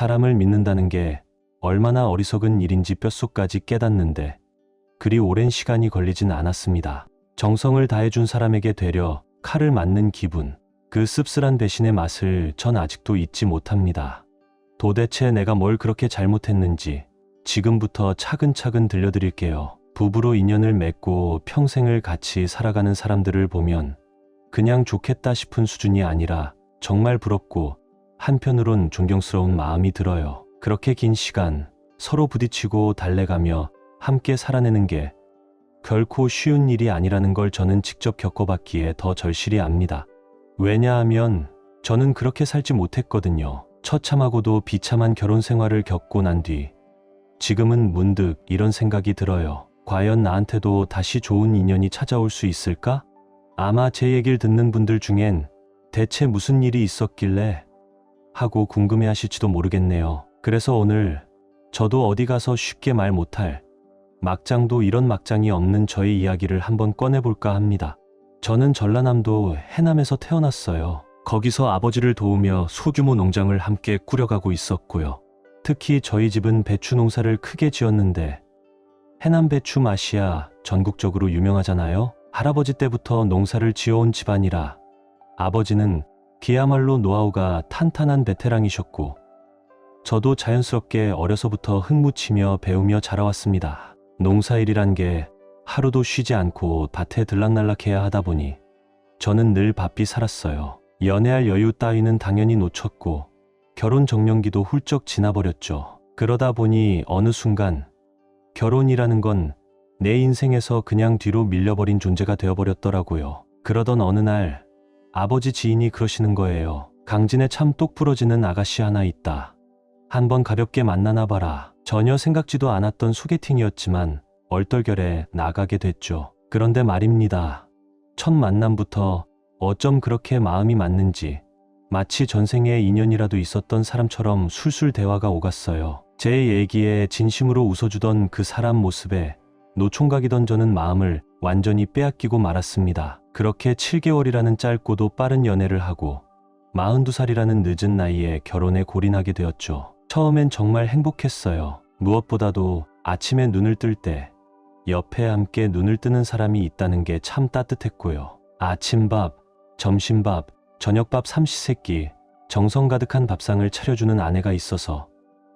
사람을 믿는다는 게 얼마나 어리석은 일인지 뼛속까지 깨닫는데 그리 오랜 시간이 걸리진 않았습니다. 정성을 다해준 사람에게 되려 칼을 맞는 기분, 그 씁쓸한 배신의 맛을 전 아직도 잊지 못합니다. 도대체 내가 뭘 그렇게 잘못했는지 지금부터 차근차근 들려드릴게요. 부부로 인연을 맺고 평생을 같이 살아가는 사람들을 보면 그냥 좋겠다 싶은 수준이 아니라 정말 부럽고 한편으론 존경스러운 마음이 들어요. 그렇게 긴 시간 서로 부딪히고 달래가며 함께 살아내는 게 결코 쉬운 일이 아니라는 걸 저는 직접 겪어봤기에 더 절실히 압니다. 왜냐하면 저는 그렇게 살지 못했거든요. 처참하고도 비참한 결혼 생활을 겪고 난 뒤 지금은 문득 이런 생각이 들어요. 과연 나한테도 다시 좋은 인연이 찾아올 수 있을까? 아마 제 얘기를 듣는 분들 중엔 대체 무슨 일이 있었길래 하고 궁금해 하실지도 모르겠네요. 그래서 오늘 저도 어디 가서 쉽게 말 못할 막장도 이런 막장이 없는 저의 이야기를 한번 꺼내볼까 합니다. 저는 전라남도 해남에서 태어났어요. 거기서 아버지를 도우며 소규모 농장을 함께 꾸려가고 있었고요. 특히 저희 집은 배추 농사를 크게 지었는데 해남 배추 맛이야 전국적으로 유명하잖아요. 할아버지 때부터 농사를 지어온 집안이라 아버지는 그야말로 노하우가 탄탄한 베테랑이셨고 저도 자연스럽게 어려서부터 흙묻히며 배우며 자라왔습니다. 농사일이란 게 하루도 쉬지 않고 밭에 들락날락해야 하다 보니 저는 늘 바삐 살았어요. 연애할 여유 따위는 당연히 놓쳤고 결혼 정년기도 훌쩍 지나버렸죠. 그러다 보니 어느 순간 결혼이라는 건 내 인생에서 그냥 뒤로 밀려버린 존재가 되어버렸더라고요. 그러던 어느 날 아버지 지인이 그러시는 거예요. 강진에 참 똑 부러지는 아가씨 하나 있다. 한번 가볍게 만나나 봐라. 전혀 생각지도 않았던 소개팅이었지만 얼떨결에 나가게 됐죠. 그런데 말입니다. 첫 만남부터 어쩜 그렇게 마음이 맞는지 마치 전생에 인연이라도 있었던 사람처럼 술술 대화가 오갔어요. 제 얘기에 진심으로 웃어주던 그 사람 모습에 노총각이던 저는 마음을 완전히 빼앗기고 말았습니다. 그렇게 7개월이라는 짧고도 빠른 연애를 하고 42살이라는 늦은 나이에 결혼에 골인하게 되었죠. 처음엔 정말 행복했어요. 무엇보다도 아침에 눈을 뜰 때 옆에 함께 눈을 뜨는 사람이 있다는 게 참 따뜻했고요. 아침밥, 점심밥, 저녁밥 삼시세끼 정성 가득한 밥상을 차려주는 아내가 있어서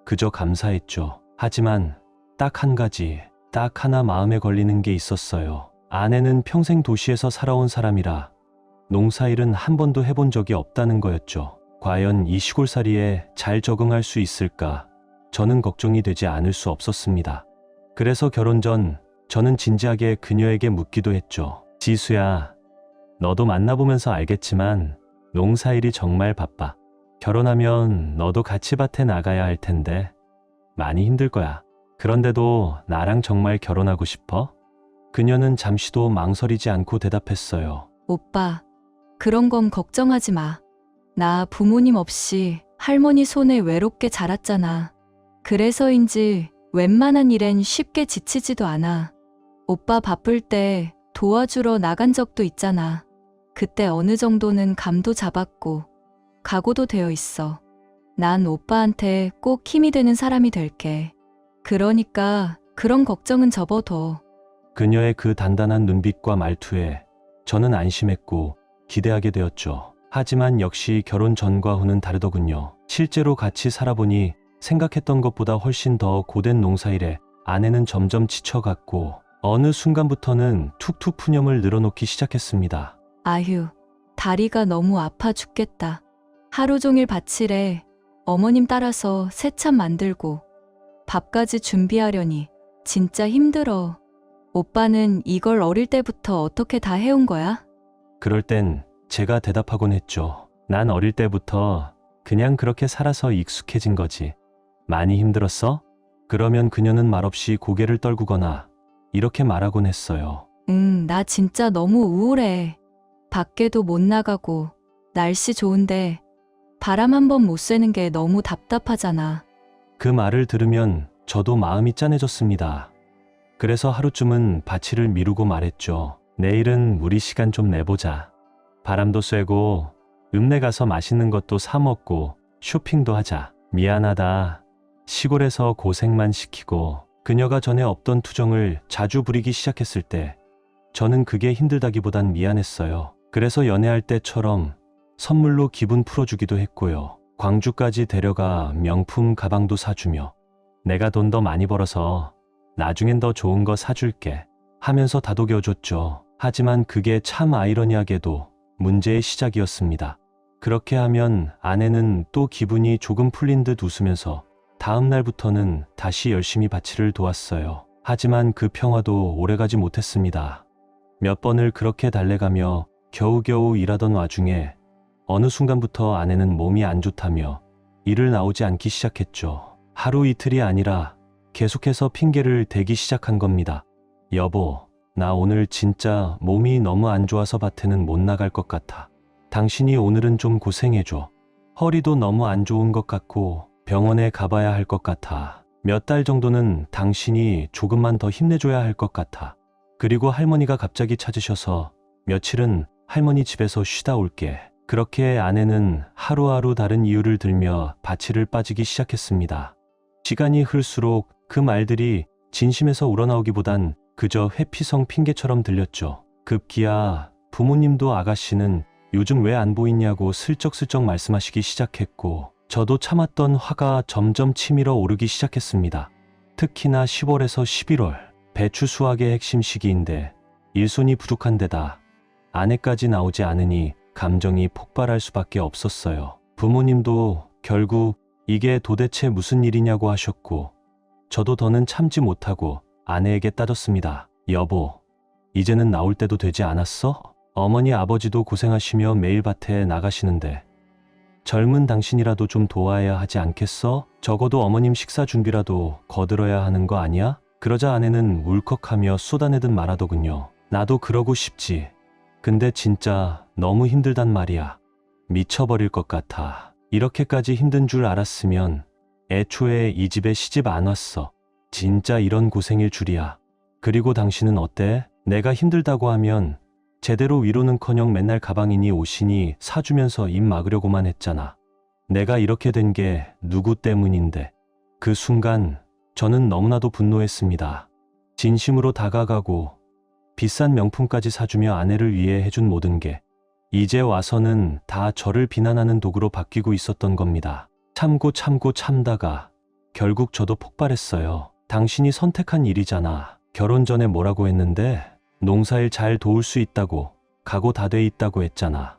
그저 감사했죠. 하지만 딱 한 가지, 딱 하나 마음에 걸리는 게 있었어요. 아내는 평생 도시에서 살아온 사람이라 농사일은 한 번도 해본 적이 없다는 거였죠. 과연 이 시골살이에 잘 적응할 수 있을까? 저는 걱정이 되지 않을 수 없었습니다. 그래서 결혼 전 저는 진지하게 그녀에게 묻기도 했죠. 지수야, 너도 만나보면서 알겠지만 농사일이 정말 바빠. 결혼하면 너도 같이 밭에 나가야 할 텐데 많이 힘들 거야. 그런데도 나랑 정말 결혼하고 싶어? 그녀는 잠시도 망설이지 않고 대답했어요. 오빠, 그런 건 걱정하지 마. 나 부모님 없이 할머니 손에 외롭게 자랐잖아. 그래서인지 웬만한 일엔 쉽게 지치지도 않아. 오빠 바쁠 때 도와주러 나간 적도 있잖아. 그때 어느 정도는 감도 잡았고 각오도 되어 있어. 난 오빠한테 꼭 힘이 되는 사람이 될게. 그러니까 그런 걱정은 접어둬. 그녀의 그 단단한 눈빛과 말투에 저는 안심했고 기대하게 되었죠. 하지만 역시 결혼 전과 후는 다르더군요. 실제로 같이 살아보니 생각했던 것보다 훨씬 더 고된 농사일에 아내는 점점 지쳐갔고 어느 순간부터는 툭툭 푸념을 늘어놓기 시작했습니다. 아휴, 다리가 너무 아파 죽겠다. 하루 종일 밭일에 어머님 따라서 새참 만들고 밥까지 준비하려니 진짜 힘들어. 오빠는 이걸 어릴 때부터 어떻게 다 해온 거야? 그럴 땐 제가 대답하곤 했죠. 난 어릴 때부터 그냥 그렇게 살아서 익숙해진 거지. 많이 힘들었어? 그러면 그녀는 말없이 고개를 떨구거나 이렇게 말하곤 했어요. 나 진짜 너무 우울해. 밖에도 못 나가고 날씨 좋은데 바람 한 번 못 쐬는 게 너무 답답하잖아. 그 말을 들으면 저도 마음이 짠해졌습니다. 그래서 하루쯤은 밭일을 미루고 말했죠. 내일은 우리 시간 좀 내보자. 바람도 쐬고 읍내 가서 맛있는 것도 사 먹고 쇼핑도 하자. 미안하다. 시골에서 고생만 시키고 그녀가 전에 없던 투정을 자주 부리기 시작했을 때 저는 그게 힘들다기보단 미안했어요. 그래서 연애할 때처럼 선물로 기분 풀어주기도 했고요. 광주까지 데려가 명품 가방도 사주며 내가 돈 더 많이 벌어서 나중엔 더 좋은 거 사줄게 하면서 다독여줬죠. 하지만 그게 참 아이러니하게도 문제의 시작이었습니다. 그렇게 하면 아내는 또 기분이 조금 풀린 듯 웃으면서 다음 날부터는 다시 열심히 밭일을 도왔어요. 하지만 그 평화도 오래가지 못했습니다. 몇 번을 그렇게 달래가며 겨우겨우 일하던 와중에 어느 순간부터 아내는 몸이 안 좋다며 일을 나오지 않기 시작했죠. 하루 이틀이 아니라 계속해서 핑계를 대기 시작한 겁니다. 여보, 나 오늘 진짜 몸이 너무 안 좋아서 밭에는 못 나갈 것 같아. 당신이 오늘은 좀 고생해줘. 허리도 너무 안 좋은 것 같고 병원에 가봐야 할 것 같아. 몇 달 정도는 당신이 조금만 더 힘내줘야 할 것 같아. 그리고 할머니가 갑자기 찾으셔서 며칠은 할머니 집에서 쉬다 올게. 그렇게 아내는 하루하루 다른 이유를 들며 밭일을 빠지기 시작했습니다. 시간이 흘수록 그 말들이 진심에서 우러나오기보단 그저 회피성 핑계처럼 들렸죠. 급기야 부모님도 아가씨는 요즘 왜 안 보이냐고 슬쩍슬쩍 말씀하시기 시작했고 저도 참았던 화가 점점 치밀어 오르기 시작했습니다. 특히나 10월에서 11월 배추 수확의 핵심 시기인데 일손이 부족한 데다 아내까지 나오지 않으니 감정이 폭발할 수밖에 없었어요. 부모님도 결국 이게 도대체 무슨 일이냐고 하셨고 저도 더는 참지 못하고 아내에게 따졌습니다. 여보, 이제는 나올 때도 되지 않았어? 어머니 아버지도 고생하시며 매일 밭에 나가시는데 젊은 당신이라도 좀 도와야 하지 않겠어? 적어도 어머님 식사 준비라도 거들어야 하는 거 아니야? 그러자 아내는 울컥하며 쏟아내듯 말하더군요. 나도 그러고 싶지. 근데 진짜 너무 힘들단 말이야. 미쳐버릴 것 같아. 이렇게까지 힘든 줄 알았으면 애초에 이 집에 시집 안 왔어. 진짜 이런 고생일 줄이야. 그리고 당신은 어때? 내가 힘들다고 하면 제대로 위로는커녕 맨날 가방이니 옷이니 사주면서 입 막으려고만 했잖아. 내가 이렇게 된 게 누구 때문인데. 그 순간 저는 너무나도 분노했습니다. 진심으로 다가가고 비싼 명품까지 사주며 아내를 위해 해준 모든 게 이제 와서는 다 저를 비난하는 도구로 바뀌고 있었던 겁니다. 참고 참다가 결국 저도 폭발했어요. 당신이 선택한 일이잖아. 결혼 전에 뭐라고 했는데? 농사일 잘 도울 수 있다고, 각오 다 돼 있다고 했잖아.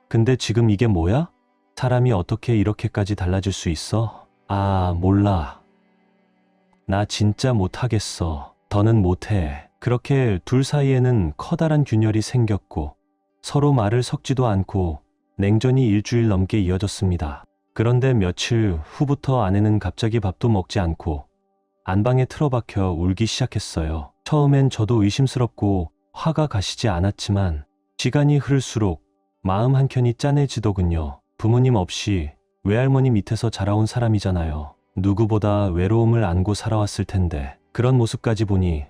근데 지금 이게 뭐야? 사람이 어떻게 이렇게까지 달라질 수 있어? 아, 몰라. 나 진짜 못하겠어. 더는 못해. 그렇게 둘 사이에는 커다란 균열이 생겼고 서로 말을 섞지도 않고 냉전이 일주일 넘게 이어졌습니다. 그런데 며칠 후부터 아내는 갑자기 밥도 먹지 않고 안방에 틀어박혀 울기 시작했어요. 처음엔 저도 의심스럽고 화가 가시지 않았지만 시간이 흐를수록 마음 한켠이 짠해지더군요. 부모님 없이 외할머니 밑에서 자라온 사람이잖아요. 누구보다 외로움을 안고 살아왔을 텐데 그런 모습까지 보니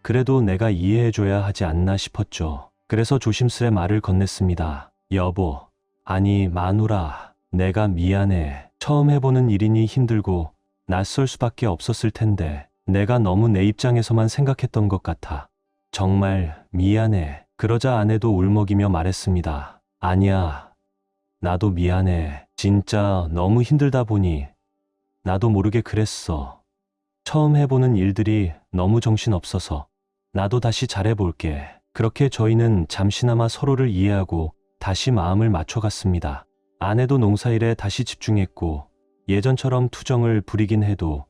그래도 내가 이해해줘야 하지 않나 싶었죠. 그래서 조심스레 말을 건넸습니다. 여보, 아니 마누라, 내가 미안해. 처음 해보는 일이니 힘들고 낯설 수밖에 없었을 텐데 내가 너무 내 입장에서만 생각했던 것 같아. 정말 미안해. 그러자 아내도 울먹이며 말했습니다. 아니야, 나도 미안해. 진짜 너무 힘들다 보니 나도 모르게 그랬어. 처음 해보는 일들이 너무 정신없어서 나도 다시 잘해볼게. 그렇게 저희는 잠시나마 서로를 이해하고 다시 마음을 맞춰갔습니다. 아내도 농사일에 다시 집중했고 예전처럼 투정을 부리긴 해도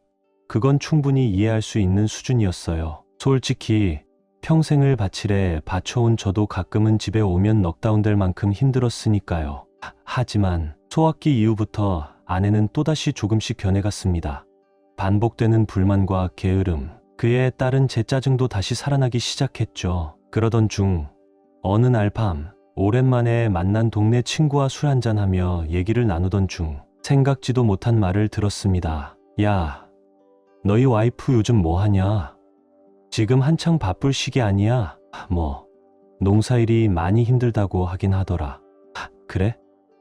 그건 충분히 이해할 수 있는 수준이었어요. 솔직히 평생을 밭일에 바쳐온 저도 가끔은 집에 오면 넉다운될 만큼 힘들었으니까요. 하지만 소학기 이후부터 아내는 또다시 조금씩 변해갔습니다. 반복되는 불만과 게으름, 그에 따른 제 짜증도 다시 살아나기 시작했죠. 그러던 중 어느 날 밤 오랜만에 만난 동네 친구와 술 한잔하며 얘기를 나누던 중 생각지도 못한 말을 들었습니다. 야, 너희 와이프 요즘 뭐 하냐? 지금 한창 바쁠 시기 아니야? 농사일이 많이 힘들다고 하긴 하더라. 그래?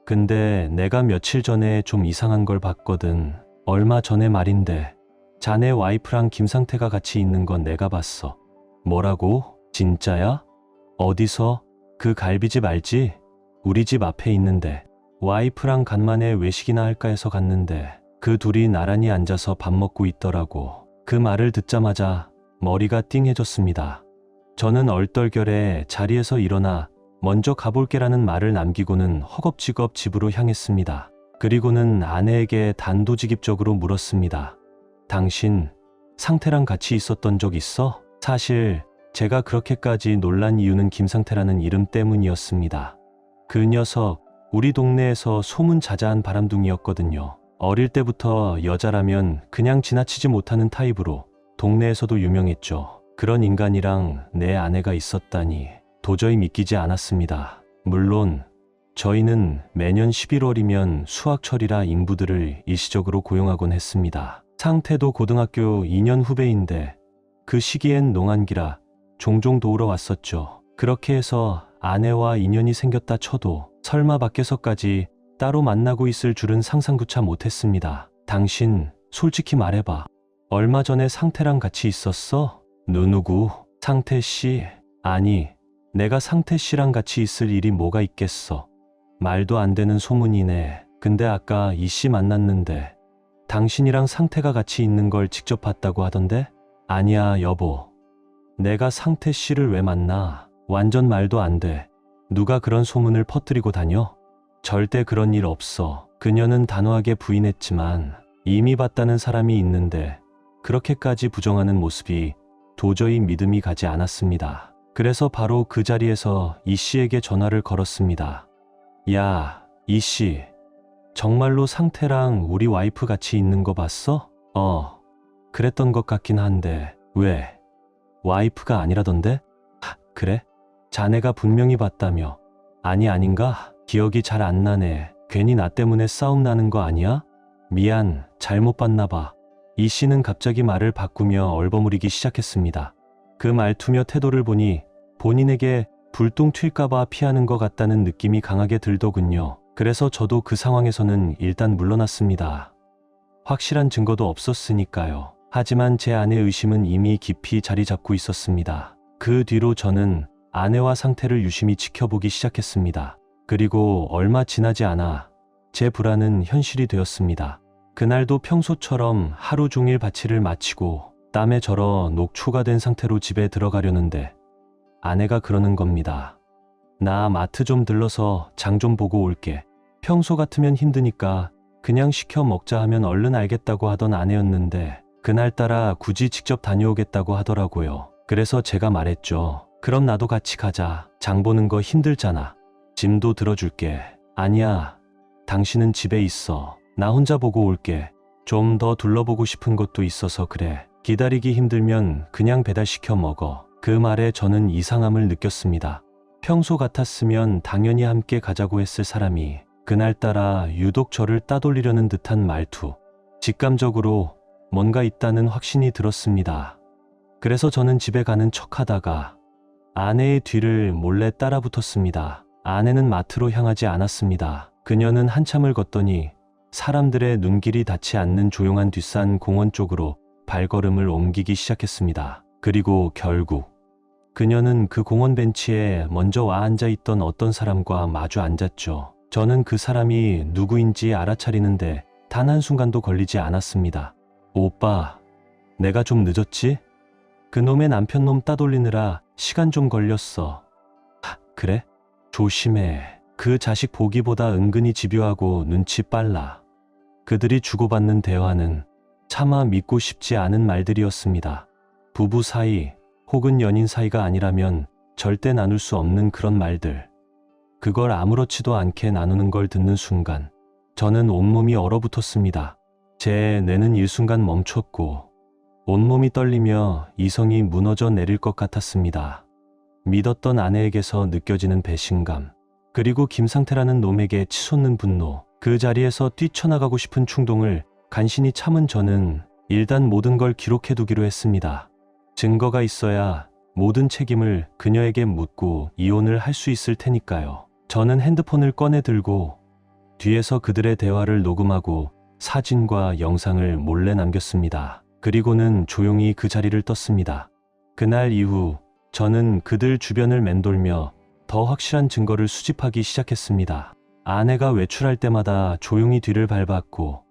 근데 내가 며칠 전에 좀 이상한 걸 봤거든. 얼마 전에 말인데 자네 와이프랑 김상태가 같이 있는 건 내가 봤어. 뭐라고? 진짜야? 어디서? 그 갈비집 알지? 우리 집 앞에 있는데. 와이프랑 간만에 외식이나 할까 해서 갔는데 그 둘이 나란히 앉아서 밥 먹고 있더라고. 그 말을 듣자마자 머리가 띵해졌습니다. 저는 얼떨결에 자리에서 일어나 먼저 가볼게라는 말을 남기고는 허겁지겁 집으로 향했습니다. 그리고는 아내에게 단도직입적으로 물었습니다. 당신 상태랑 같이 있었던 적 있어? 사실 제가 그렇게까지 놀란 이유는 김상태라는 이름 때문이었습니다. 그 녀석 우리 동네에서 소문자자한 바람둥이였거든요. 어릴 때부터 여자라면 그냥 지나치지 못하는 타입으로 동네에서도 유명했죠. 그런 인간이랑 내 아내가 있었다니 도저히 믿기지 않았습니다. 물론 저희는 매년 11월이면 수학철이라 인부들을 일시적으로 고용하곤 했습니다. 상태도 고등학교 2년 후배인데 그 시기엔 농한기라 종종 도우러 왔었죠. 그렇게 해서 아내와 인연이 생겼다 쳐도 설마 밖에서까지 따로 만나고 있을 줄은 상상조차 못했습니다. 당신 솔직히 말해봐. 얼마 전에 상태랑 같이 있었어? 누누구? 상태씨? 아니, 내가 상태씨랑 같이 있을 일이 뭐가 있겠어. 말도 안 되는 소문이네. 근데 아까 이씨 만났는데 당신이랑 상태가 같이 있는 걸 직접 봤다고 하던데? 아니야, 여보. 내가 상태씨를 왜 만나? 완전 말도 안 돼. 누가 그런 소문을 퍼뜨리고 다녀? 절대 그런 일 없어. 그녀는 단호하게 부인했지만 이미 봤다는 사람이 있는데 그렇게까지 부정하는 모습이 도저히 믿음이 가지 않았습니다. 그래서 바로 그 자리에서 이 씨에게 전화를 걸었습니다. 야, 이 씨. 정말로 상태랑 우리 와이프 같이 있는 거 봤어? 그랬던 것 같긴 한데 왜? 와이프가 아니라던데? 그래? 자네가 분명히 봤다며. 아니 아닌가? 기억이 잘 안 나네. 괜히 나 때문에 싸움 나는 거 아니야? 미안, 잘못 봤나 봐. 이 씨는 갑자기 말을 바꾸며 얼버무리기 시작했습니다. 그 말투며 태도를 보니 본인에게 불똥 튈까봐 피하는 것 같다는 느낌이 강하게 들더군요. 그래서 저도 그 상황에서는 일단 물러났습니다. 확실한 증거도 없었으니까요. 하지만 제 아내의 의심은 이미 깊이 자리 잡고 있었습니다. 그 뒤로 저는 아내와 상태를 유심히 지켜보기 시작했습니다. 그리고 얼마 지나지 않아 제 불안은 현실이 되었습니다. 그날도 평소처럼 하루 종일 바치를 마치고 땀에 절어 녹초가 된 상태로 집에 들어가려는데 아내가 그러는 겁니다. 나 마트 좀 들러서 장 좀 보고 올게. 평소 같으면 힘드니까 그냥 시켜 먹자 하면 얼른 알겠다고 하던 아내였는데 그날따라 굳이 직접 다녀오겠다고 하더라고요. 그래서 제가 말했죠. 그럼 나도 같이 가자. 장 보는 거 힘들잖아. 짐도 들어줄게. 아니야. 당신은 집에 있어. 나 혼자 보고 올게. 좀 더 둘러보고 싶은 것도 있어서 그래. 기다리기 힘들면 그냥 배달시켜 먹어. 그 말에 저는 이상함을 느꼈습니다. 평소 같았으면 당연히 함께 가자고 했을 사람이 그날따라 유독 저를 따돌리려는 듯한 말투. 직감적으로 뭔가 있다는 확신이 들었습니다. 그래서 저는 집에 가는 척하다가 아내의 뒤를 몰래 따라 붙었습니다. 아내는 마트로 향하지 않았습니다. 그녀는 한참을 걷더니 사람들의 눈길이 닿지 않는 조용한 뒷산 공원 쪽으로 발걸음을 옮기기 시작했습니다. 그리고 결국 그녀는 그 공원 벤치에 먼저 와 앉아 있던 어떤 사람과 마주 앉았죠. 저는 그 사람이 누구인지 알아차리는데 단 한순간도 걸리지 않았습니다. 오빠, 내가 좀 늦었지? 그놈의 남편놈 따돌리느라 시간 좀 걸렸어. 그래? 조심해. 그 자식 보기보다 은근히 집요하고 눈치 빨라. 그들이 주고받는 대화는 차마 믿고 싶지 않은 말들이었습니다. 부부 사이 혹은 연인 사이가 아니라면 절대 나눌 수 없는 그런 말들. 그걸 아무렇지도 않게 나누는 걸 듣는 순간 저는 온몸이 얼어붙었습니다. 제 뇌는 일순간 멈췄고 온몸이 떨리며 이성이 무너져 내릴 것 같았습니다. 믿었던 아내에게서 느껴지는 배신감, 그리고 김상태라는 놈에게 치솟는 분노, 그 자리에서 뛰쳐나가고 싶은 충동을 간신히 참은 저는 일단 모든 걸 기록해두기로 했습니다. 증거가 있어야 모든 책임을 그녀에게 묻고 이혼을 할 수 있을 테니까요. 저는 핸드폰을 꺼내 들고 뒤에서 그들의 대화를 녹음하고 사진과 영상을 몰래 남겼습니다. 그리고는 조용히 그 자리를 떴습니다. 그날 이후 저는 그들 주변을 맴돌며 더 확실한 증거를 수집하기 시작했습니다. 아내가 외출할 때마다 조용히 뒤를 밟았고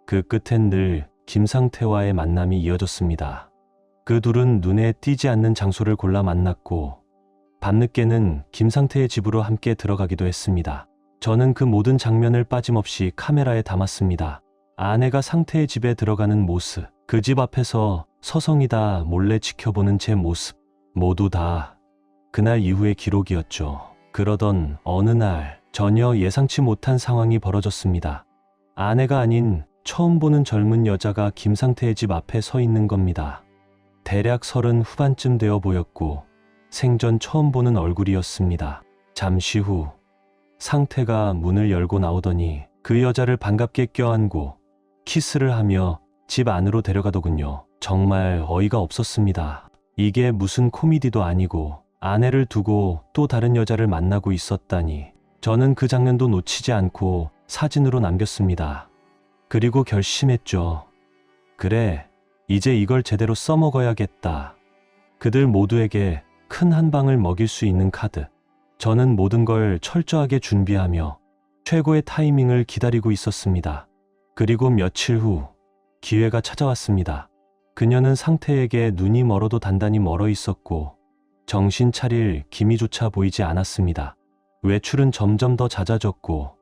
그 끝엔 늘 김상태와의 만남이 이어졌습니다. 그 둘은 눈에 띄지 않는 장소를 골라 만났고 밤늦게는 김상태의 집으로 함께 들어가기도 했습니다. 저는 그 모든 장면을 빠짐없이 카메라에 담았습니다. 아내가 상태의 집에 들어가는 모습, 그 집 앞에서 서성이다 몰래 지켜보는 제 모습, 모두 다 그날 이후의 기록이었죠. 그러던 어느 날 전혀 예상치 못한 상황이 벌어졌습니다. 아내가 아닌 처음 보는 젊은 여자가 김상태의 집 앞에 서 있는 겁니다. 대략 30 후반쯤 되어 보였고 생전 처음 보는 얼굴이었습니다. 잠시 후 상태가 문을 열고 나오더니 그 여자를 반갑게 껴안고 키스를 하며 집 안으로 데려가더군요. 정말 어이가 없었습니다. 이게 무슨 코미디도 아니고 아내를 두고 또 다른 여자를 만나고 있었다니. 저는 그 장면도 놓치지 않고 사진으로 남겼습니다. 그리고 결심했죠. 그래, 이제 이걸 제대로 써먹어야겠다. 그들 모두에게 큰 한 방을 먹일 수 있는 카드. 저는 모든 걸 철저하게 준비하며 최고의 타이밍을 기다리고 있었습니다. 그리고 며칠 후 기회가 찾아왔습니다. 그녀는 상태에게 눈이 멀어도 단단히 멀어 있었고 정신 차릴 기미조차 보이지 않았습니다. 외출은 점점 더 잦아졌고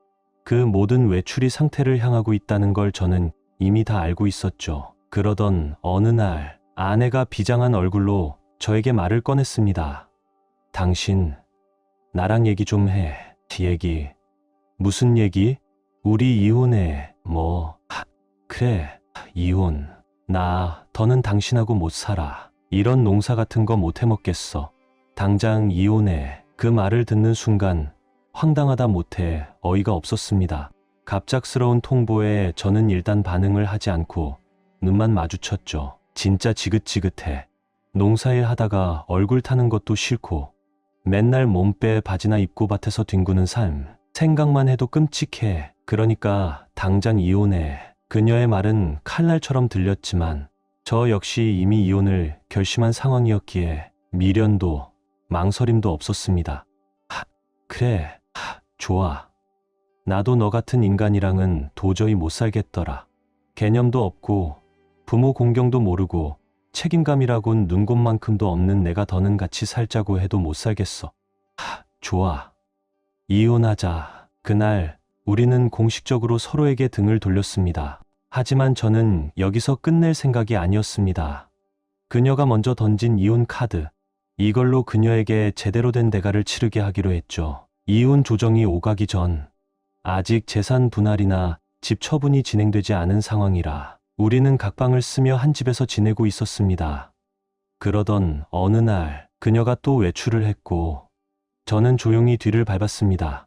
그 모든 외출이 상태를 향하고 있다는 걸 저는 이미 다 알고 있었죠. 그러던 어느 날 아내가 비장한 얼굴로 저에게 말을 꺼냈습니다. 당신 나랑 얘기 좀 해. 얘기. 무슨 얘기? 우리 이혼해. 뭐. 그래. 이혼. 나 더는 당신하고 못 살아. 이런 농사 같은 거 못 해먹겠어. 당장 이혼해. 그 말을 듣는 순간 황당하다 못해 어이가 없었습니다. 갑작스러운 통보에 저는 일단 반응을 하지 않고 눈만 마주쳤죠. 진짜 지긋지긋해. 농사일 하다가 얼굴 타는 것도 싫고 맨날 몸빼 바지나 입고 밭에서 뒹구는 삶. 생각만 해도 끔찍해. 그러니까 당장 이혼해. 그녀의 말은 칼날처럼 들렸지만 저 역시 이미 이혼을 결심한 상황이었기에 미련도 망설임도 없었습니다. 그래. 좋아. 나도 너 같은 인간이랑은 도저히 못 살겠더라. 개념도 없고 부모 공경도 모르고 책임감이라곤 눈곱만큼도 없는 내가 더는 같이 살자고 해도 못 살겠어. 좋아. 이혼하자. 그날 우리는 공식적으로 서로에게 등을 돌렸습니다. 하지만 저는 여기서 끝낼 생각이 아니었습니다. 그녀가 먼저 던진 이혼 카드. 이걸로 그녀에게 제대로 된 대가를 치르게 하기로 했죠. 이혼 조정이 오가기 전 아직 재산 분할이나 집 처분이 진행되지 않은 상황이라 우리는 각방을 쓰며 한 집에서 지내고 있었습니다. 그러던 어느 날 그녀가 또 외출을 했고 저는 조용히 뒤를 밟았습니다.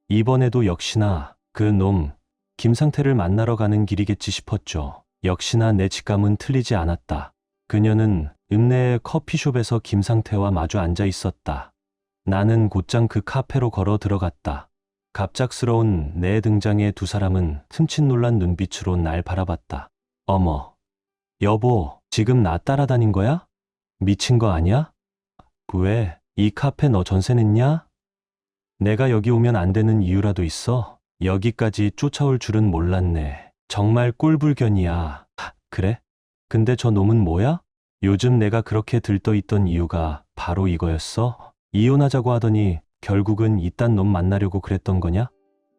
이번에도 역시나 그 놈 김상태를 만나러 가는 길이겠지 싶었죠. 역시나 내 직감은 틀리지 않았다. 그녀는 읍내의 커피숍에서 김상태와 마주 앉아 있었다. 나는 곧장 그 카페로 걸어 들어갔다. 갑작스러운 내 등장에 두 사람은 흠칫 놀란 눈빛으로 날 바라봤다. 어머, 여보, 지금 나 따라다닌 거야? 미친 거 아니야? 왜, 이 카페 너 전세 냈냐? 내가 여기 오면 안 되는 이유라도 있어? 여기까지 쫓아올 줄은 몰랐네. 정말 꼴불견이야. 그래? 근데 저 놈은 뭐야? 요즘 내가 그렇게 들떠있던 이유가 바로 이거였어? 이혼하자고 하더니 결국은 이딴 놈 만나려고 그랬던 거냐?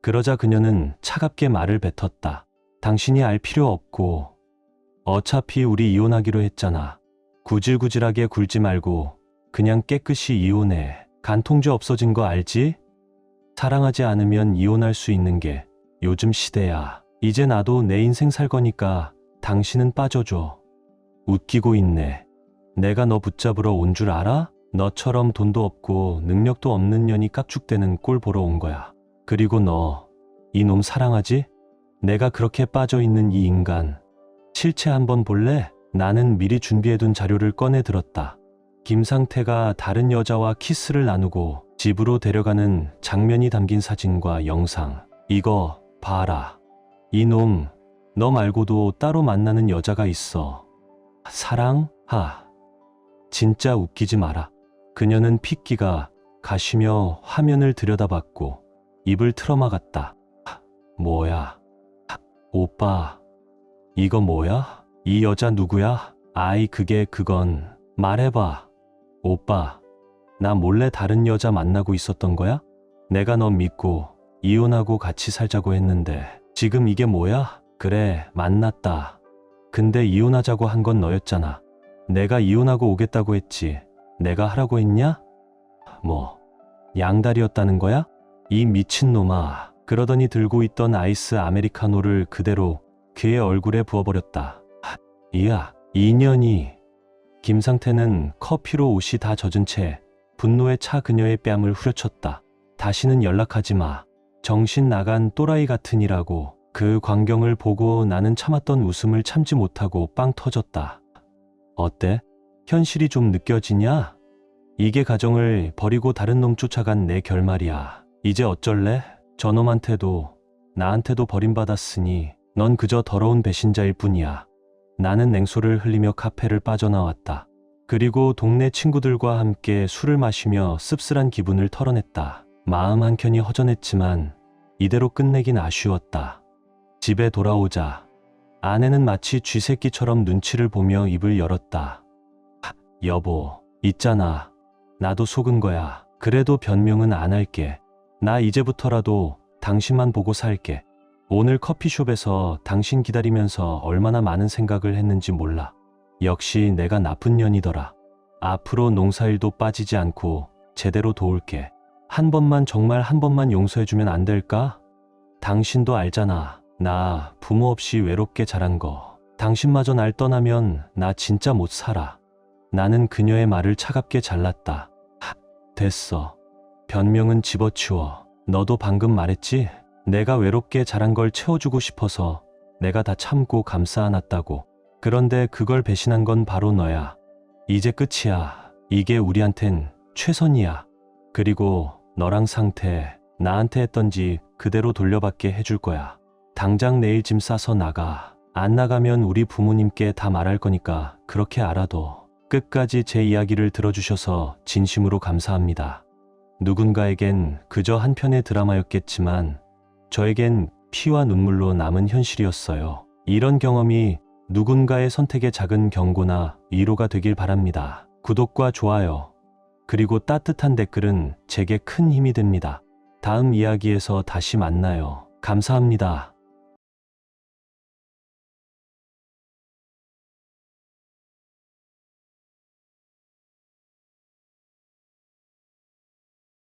그러자 그녀는 차갑게 말을 뱉었다. 당신이 알 필요 없고 어차피 우리 이혼하기로 했잖아. 구질구질하게 굴지 말고 그냥 깨끗이 이혼해. 간통죄 없어진 거 알지? 사랑하지 않으면 이혼할 수 있는 게 요즘 시대야. 이제 나도 내 인생 살 거니까 당신은 빠져줘. 웃기고 있네. 내가 너 붙잡으러 온 줄 알아? 너처럼 돈도 없고 능력도 없는 년이 깝죽대는 꼴 보러 온 거야. 그리고 너, 이 놈 사랑하지? 내가 그렇게 빠져있는 이 인간, 실체 한번 볼래? 나는 미리 준비해둔 자료를 꺼내 들었다. 김상태가 다른 여자와 키스를 나누고 집으로 데려가는 장면이 담긴 사진과 영상. 이거 봐라. 이놈, 너 말고도 따로 만나는 여자가 있어. 사랑? 진짜 웃기지 마라. 그녀는 핏기가 가시며 화면을 들여다봤고 입을 틀어막았다. 뭐야? 오빠, 이거 뭐야? 이 여자 누구야? 아이, 그건 말해봐. 오빠, 나 몰래 다른 여자 만나고 있었던 거야? 내가 너 믿고 이혼하고 같이 살자고 했는데 지금 이게 뭐야? 그래, 만났다. 근데 이혼하자고 한 건 너였잖아. 내가 이혼하고 오겠다고 했지. 내가 하라고 했냐? 뭐, 양다리였다는 거야? 이 미친놈아. 그러더니 들고 있던 아이스 아메리카노를 그대로 그의 얼굴에 부어버렸다. 이야, 인연이. 김상태는 커피로 옷이 다 젖은 채 분노에 차 그녀의 뺨을 후려쳤다. 다시는 연락하지 마. 정신 나간 또라이 같으니라고. 그 광경을 보고 나는 참았던 웃음을 참지 못하고 빵 터졌다. 어때? 현실이 좀 느껴지냐? 이게 가정을 버리고 다른 놈 쫓아간 내 결말이야. 이제 어쩔래? 저놈한테도 나한테도 버림받았으니 넌 그저 더러운 배신자일 뿐이야. 나는 냉소를 흘리며 카페를 빠져나왔다. 그리고 동네 친구들과 함께 술을 마시며 씁쓸한 기분을 털어냈다. 마음 한켠이 허전했지만 이대로 끝내긴 아쉬웠다. 집에 돌아오자 아내는 마치 쥐새끼처럼 눈치를 보며 입을 열었다. 여보, 있잖아. 나도 속은 거야. 그래도 변명은 안 할게. 나 이제부터라도 당신만 보고 살게. 오늘 커피숍에서 당신 기다리면서 얼마나 많은 생각을 했는지 몰라. 역시 내가 나쁜 년이더라. 앞으로 농사일도 빠지지 않고 제대로 도울게. 한 번만, 정말 한 번만 용서해주면 안 될까? 당신도 알잖아. 나 부모 없이 외롭게 자란 거. 당신마저 날 떠나면 나 진짜 못 살아. 나는 그녀의 말을 차갑게 잘랐다. 됐어. 변명은 집어치워. 너도 방금 말했지? 내가 외롭게 자란 걸 채워주고 싶어서 내가 다 참고 감싸 안았다고. 그런데 그걸 배신한 건 바로 너야. 이제 끝이야. 이게 우리한텐 최선이야. 그리고 너랑 상태, 나한테 했던지 그대로 돌려받게 해줄 거야. 당장 내일 짐 싸서 나가. 안 나가면 우리 부모님께 다 말할 거니까 그렇게 알아둬. 끝까지 제 이야기를 들어주셔서 진심으로 감사합니다. 누군가에겐 그저 한 편의 드라마였겠지만 저에겐 피와 눈물로 남은 현실이었어요. 이런 경험이 누군가의 선택의 작은 경고나 위로가 되길 바랍니다. 구독과 좋아요, 그리고 따뜻한 댓글은 제게 큰 힘이 됩니다. 다음 이야기에서 다시 만나요. 감사합니다.